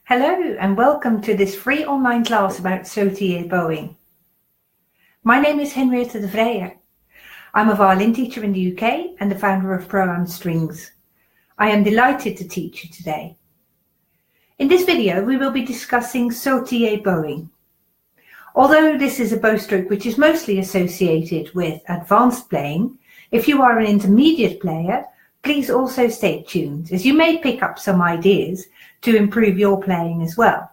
Hello and welcome to this free online class about Sautillé bowing. My name is Henriette. I'm a violin teacher in the UK and the founder of Pro Strings. I am delighted to teach you today. In this video we will be discussing Sautillé bowing. Although this is a bow stroke which is mostly associated with advanced playing, if you are an intermediate player, please also stay tuned, as you may pick up some ideas to improve your playing as well.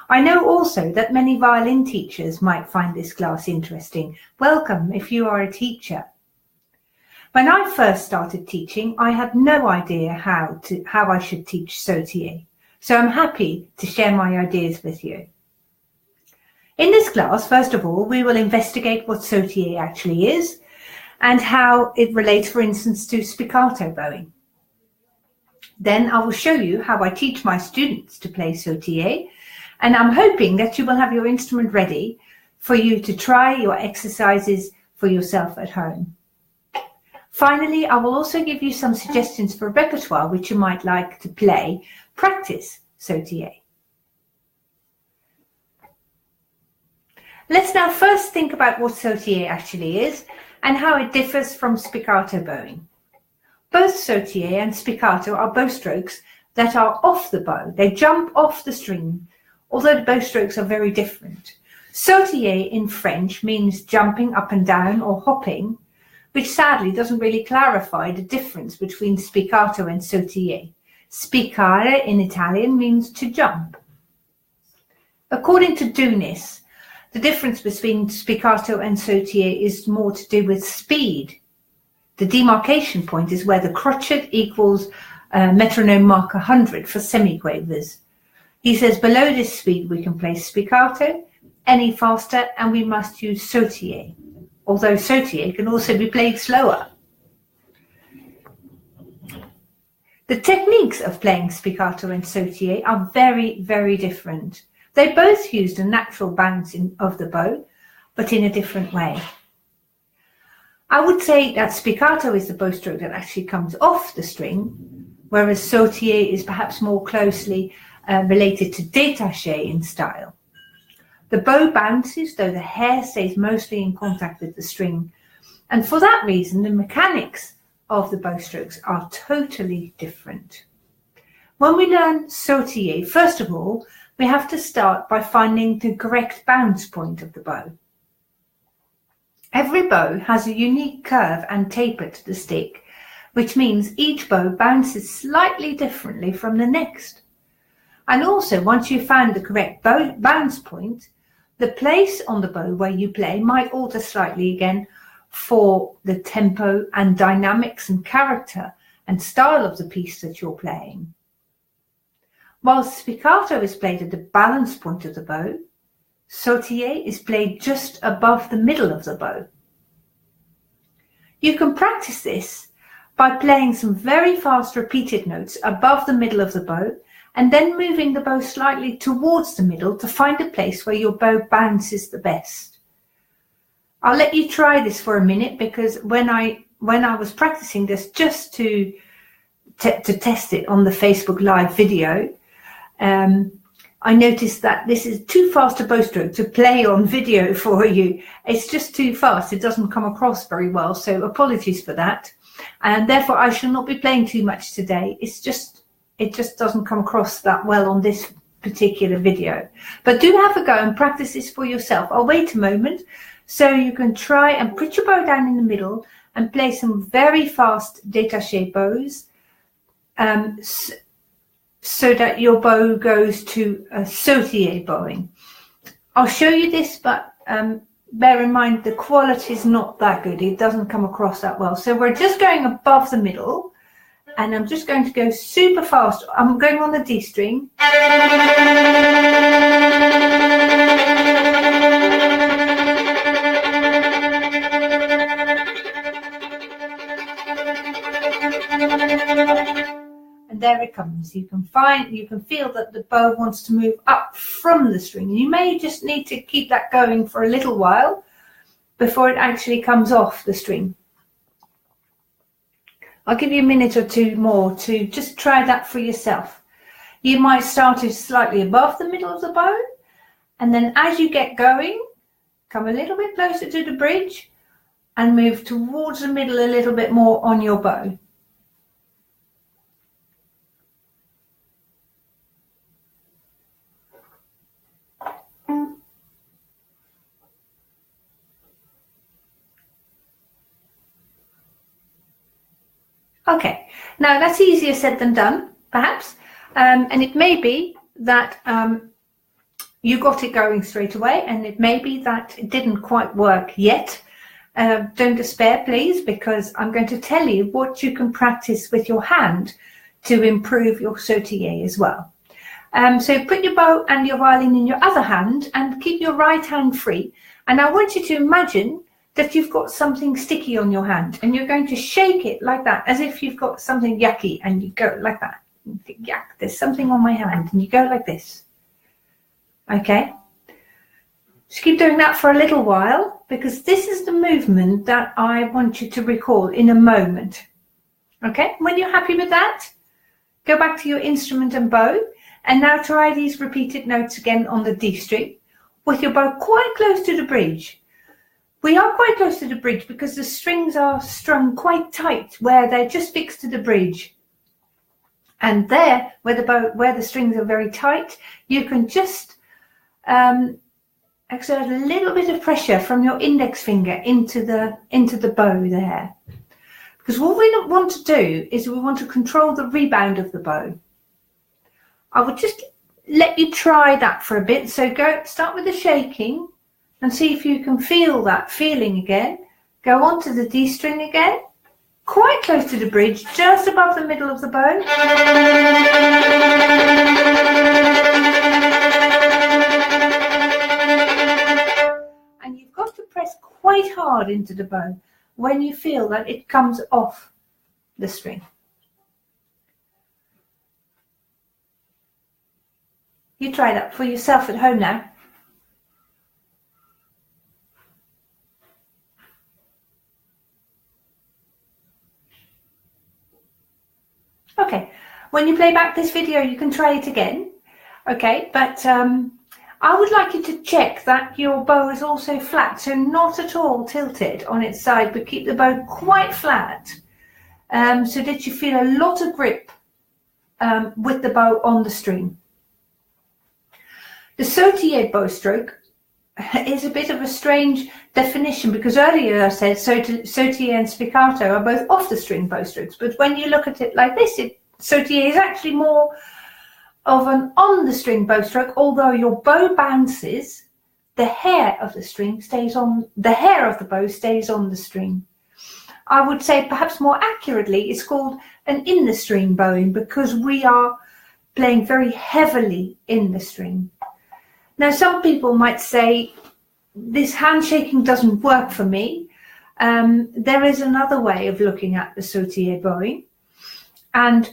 I know also that many violin teachers might find this class interesting. Welcome if you are a teacher. When I first started teaching, I had no idea how I should teach Sautillé, so I'm happy to share my ideas with you. In this class, first of all, we will investigate what Sautillé actually is and how it relates, for instance, to spiccato bowing. Then I will show you how I teach my students to play Sautillé, and I'm hoping that you will have your instrument ready for you to try your exercises for yourself at home. Finally, I will also give you some suggestions for repertoire which you might like to practice Sautillé. Let's now first think about what Sautillé actually is and how it differs from spiccato bowing. Both Sautillé and spiccato are bow strokes that are off the bow. They jump off the string, although the bow strokes are very different. Sautillé in French means jumping up and down or hopping, which sadly doesn't really clarify the difference between spiccato and Sautillé. Spiccare in Italian means to jump. According to Dunis, the difference between spiccato and Sautillé is more to do with speed. The demarcation point is where the crotchet equals metronome mark 100 for semiquavers. He says below this speed we can play spiccato, any faster, and we must use Sautillé, although Sautillé can also be played slower. The techniques of playing spiccato and Sautillé are very, very different. They both use the natural bounce of the bow, but in a different way. I would say that spiccato is the bow stroke that actually comes off the string, whereas Sautillé is perhaps more closely related to détaché in style. The bow bounces, though the hair stays mostly in contact with the string, and for that reason the mechanics of the bow strokes are totally different. When we learn Sautillé, first of all, we have to start by finding the correct bounce point of the bow. Every bow has a unique curve and taper to the stick, which means each bow bounces slightly differently from the next. And also, once you've found the correct bounce point, the place on the bow where you play might alter slightly again for the tempo and dynamics and character and style of the piece that you're playing. While spiccato is played at the balance point of the bow, Sautillé is played just above the middle of the bow. You can practice this by playing some very fast repeated notes above the middle of the bow and then moving the bow slightly towards the middle to find a place where your bow bounces the best. I'll let you try this for a minute, because when I was practicing this just to test it on the Facebook Live video, I noticed that this is too fast a bow stroke to play on video for you. It's just too fast. It doesn't come across very well, so apologies for that. And therefore I shall not be playing too much today. It just doesn't come across that well on this particular video. But do have a go and practice this for yourself. I'll wait a moment so you can try and put your bow down in the middle and play some very fast détaché bows, so that your bow goes to a Sautillé bowing. I'll show you this, but bear in mind the quality is not that good. It doesn't come across that well. So we're just going above the middle, and I'm just going to go super fast. I'm going on the D string. And there it comes. You can feel that the bow wants to move up from the string. You may just need to keep that going for a little while before it actually comes off the string. I'll give you a minute or two more to just try that for yourself. You might start it slightly above the middle of the bow, and then as you get going, come a little bit closer to the bridge and move towards the middle a little bit more on your bow. Okay, now that's easier said than done, perhaps, and it may be that you got it going straight away, and it may be that it didn't quite work yet. Don't despair, please, because I'm going to tell you what you can practice with your hand to improve your sautillé as well. So put your bow and your violin in your other hand and keep your right hand free. And I want you to imagine that you've got something sticky on your hand, and you're going to shake it like that, as if you've got something yucky, and you go like that. You think, yuck, there's something on my hand, and you go like this. Okay? Just keep doing that for a little while, because this is the movement that I want you to recall in a moment. Okay? When you're happy with that, go back to your instrument and bow, and now try these repeated notes again on the D string, with your bow quite close to the bridge. We are quite close to the bridge because the strings are strung quite tight where they're just fixed to the bridge. And there, where the strings are very tight, you can just exert a little bit of pressure from your index finger into the bow there. Because what we want to do is we want to control the rebound of the bow. I would just let you try that for a bit. So start with the shaking and see if you can feel that feeling again. Go on to the D string again, quite close to the bridge, just above the middle of the bow. And you've got to press quite hard into the bow when you feel that it comes off the string. You try that for yourself at home now. Okay, when you play back this video, you can try it again. Okay, but I would like you to check that your bow is also flat, so not at all tilted on its side, but keep the bow quite flat, so that you feel a lot of grip with the bow on the string. The sautillé bow stroke is a bit of a strange definition, because earlier I said sautillé and spiccato are both off the string bow strokes, but when you look at it like this, sautillé is actually more of an on the string bow stroke. Although your bow bounces, the hair of the string stays on, the hair of the bow stays on the string. I would say perhaps more accurately it's called an in the string bowing, because we are playing very heavily in the string. Now, some people might say, this handshaking doesn't work for me. There is another way of looking at the sautillé bowing. And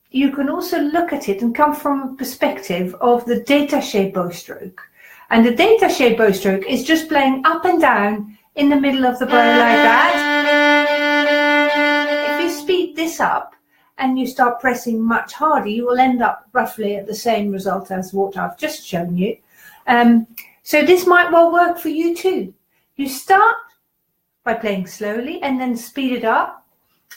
you can also look at it and come from a perspective of the détaché bow stroke. And the détaché bow stroke is just playing up and down in the middle of the bow like that. If you speed this up and you start pressing much harder, you will end up roughly at the same result as what I've just shown you. So this might well work for you too. You start by playing slowly and then speed it up,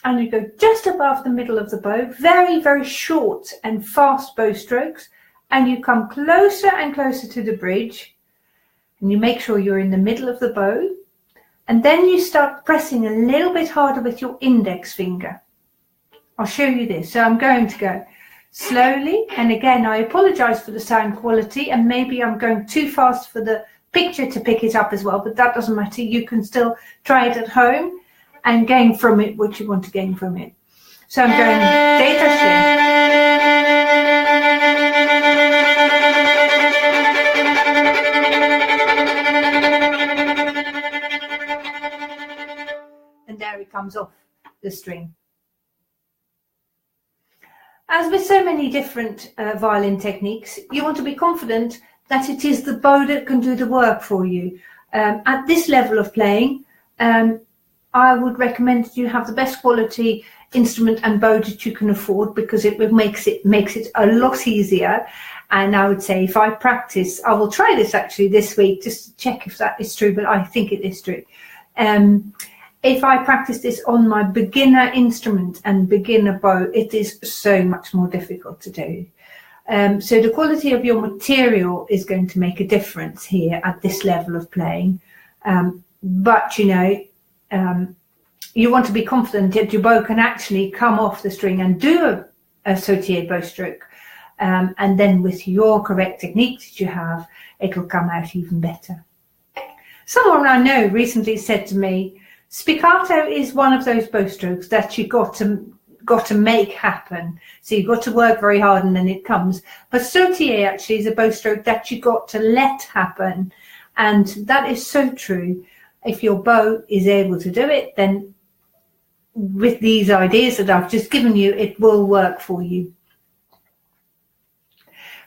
and you go just above the middle of the bow, very, very short and fast bow strokes, and you come closer and closer to the bridge, and you make sure you're in the middle of the bow, and then you start pressing a little bit harder with your index finger. I'll show you this. So I'm going to go slowly, and again I apologize for the sound quality, and maybe I'm going too fast for the picture to pick it up as well, but that doesn't matter. You can still try it at home and gain from it what you want to gain from it. So I'm going détaché, and there it comes off the string. As with so many different violin techniques, you want to be confident that it is the bow that can do the work for you. At this level of playing, I would recommend that you have the best quality instrument and bow that you can afford, because it makes it a lot easier. And I would say, if I practice, I will try this actually this week just to check if that is true, but I think it is true. If I practice this on my beginner instrument and beginner bow, it is so much more difficult to do. So the quality of your material is going to make a difference here at this level of playing. But you know, you want to be confident that your bow can actually come off the string and do a Sautillé bow stroke. And then with your correct technique that you have, it will come out even better. Someone I know recently said to me, spiccato is one of those bow strokes that you got to make happen. So you've got to work very hard and then it comes. But Sautillé actually is a bow stroke that you got to let happen. And that is so true. If your bow is able to do it, then with these ideas that I've just given you, it will work for you.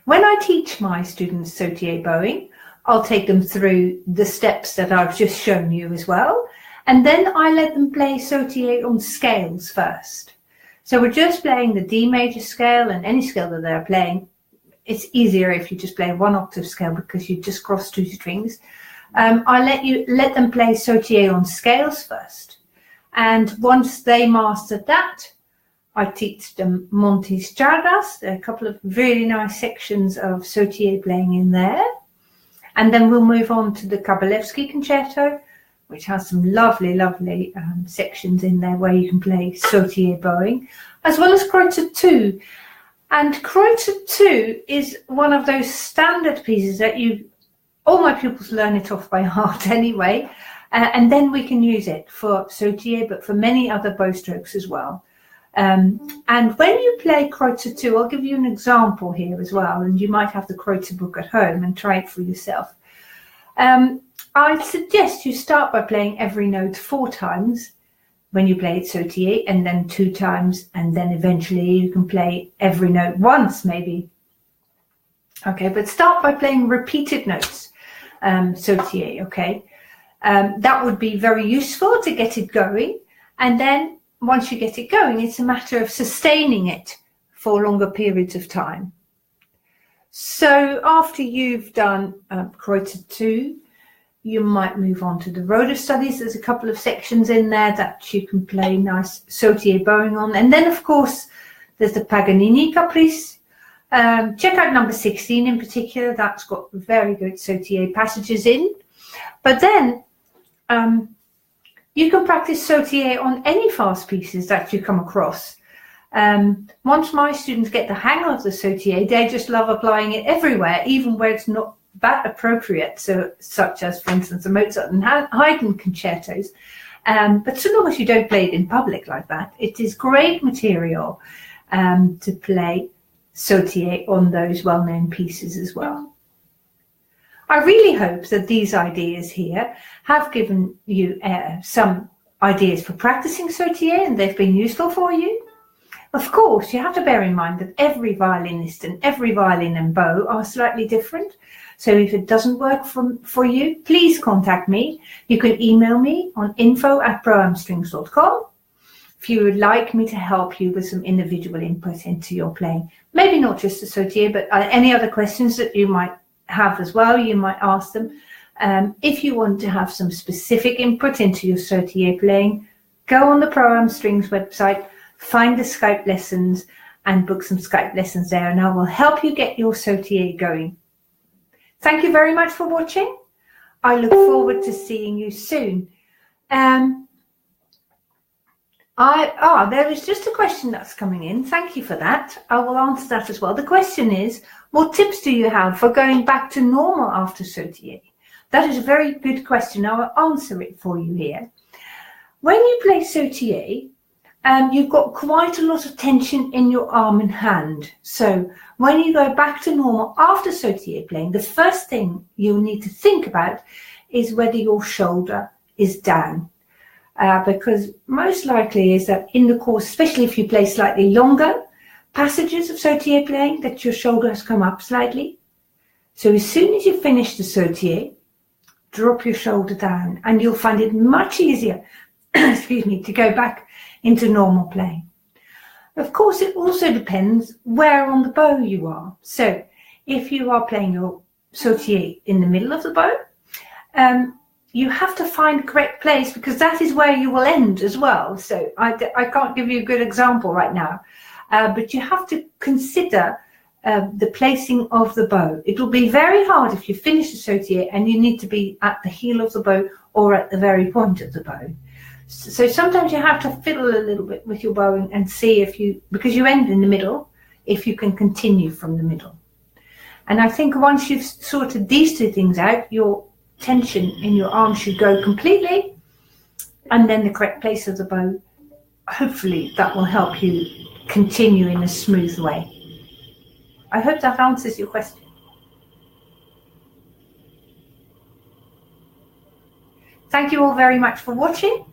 When I teach my students Sautillé bowing, I'll take them through the steps that I've just shown you as well. And then I let them play Sautillé on scales first. So we're just playing the D major scale, and any scale that they're playing. It's easier if you just play 1 octave scale because you just cross 2 strings. I let them play Sautillé on scales first. And once they mastered that, I teach them Montes Chardas. There are a couple of really nice sections of Sautillé playing in there. And then we'll move on to the Kabalevsky concerto, which has some lovely, lovely sections in there where you can play Sautillé bowing, as well as Kreutzer 2. And Kreutzer 2 is one of those standard pieces that all my pupils learn it off by heart anyway. And then we can use it for Sautillé, but for many other bow strokes as well. And when you play Kreutzer 2, I'll give you an example here as well, and you might have the Kreutzer book at home and try it for yourself. I suggest you start by playing every note 4 times when you play it Sautillé, and then 2 times, and then eventually you can play every note once maybe. Okay, but start by playing repeated notes, Sautillé, okay? That would be very useful to get it going, and then once you get it going, it's a matter of sustaining it for longer periods of time. So after you've done Kreutzer 2, you might move on to the Roder studies. There's a couple of sections in there that you can play nice Sautillé bowing on. And then, of course, there's the Paganini Caprice. Check out number 16 in particular. That's got very good Sautillé passages in. But then you can practice Sautillé on any fast pieces that you come across. Once my students get the hang of the Sautillé, they just love applying it everywhere, even where it's not that appropriate, such as, for instance, the Mozart and Haydn concertos. But so long as you don't play it in public like that, it is great material to play Sautillé on those well-known pieces as well. I really hope that these ideas here have given you some ideas for practicing Sautillé and they've been useful for you. Of course, you have to bear in mind that every violinist and every violin and bow are slightly different. So if it doesn't work for you, please contact me. You can email me on info@proamstrings.com if you would like me to help you with some individual input into your playing. Maybe not just the Sautillé, but any other questions that you might have as well, you might ask them. If you want to have some specific input into your Sautillé playing, go on the Pro Strings website, find the Skype lessons and book some Skype lessons there, and I will help you get your Sautillé going. Thank you very much for watching. I look forward to seeing you soon. There is just a question that's coming in. Thank you for that. I will answer that as well. The question is, what tips do you have for going back to normal after Sautillé? That is a very good question. I will answer it for you here. When you play Sautillé, you've got quite a lot of tension in your arm and hand. So when you go back to normal after Sautillé playing, the first thing you'll need to think about is whether your shoulder is down. Because most likely is that in the course, especially if you play slightly longer passages of Sautillé playing, that your shoulder has come up slightly. So as soon as you finish the Sautillé, drop your shoulder down and you'll find it much easier, excuse me, to go back into normal playing. Of course, it also depends where on the bow you are. So if you are playing your sautillé in the middle of the bow, you have to find the correct place, because that is where you will end as well. So I can't give you a good example right now, but you have to consider the placing of the bow. It will be very hard if you finish the sautillé and you need to be at the heel of the bow or at the very point of the bow. So sometimes you have to fiddle a little bit with your bowing and see if you, because you end in the middle, if you can continue from the middle. And I think once you've sorted these two things out, your tension in your arm should go completely, and then the correct place of the bow, hopefully that will help you continue in a smooth way. I hope that answers your question. Thank you all very much for watching,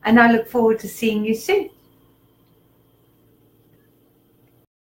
and I look forward to seeing you soon.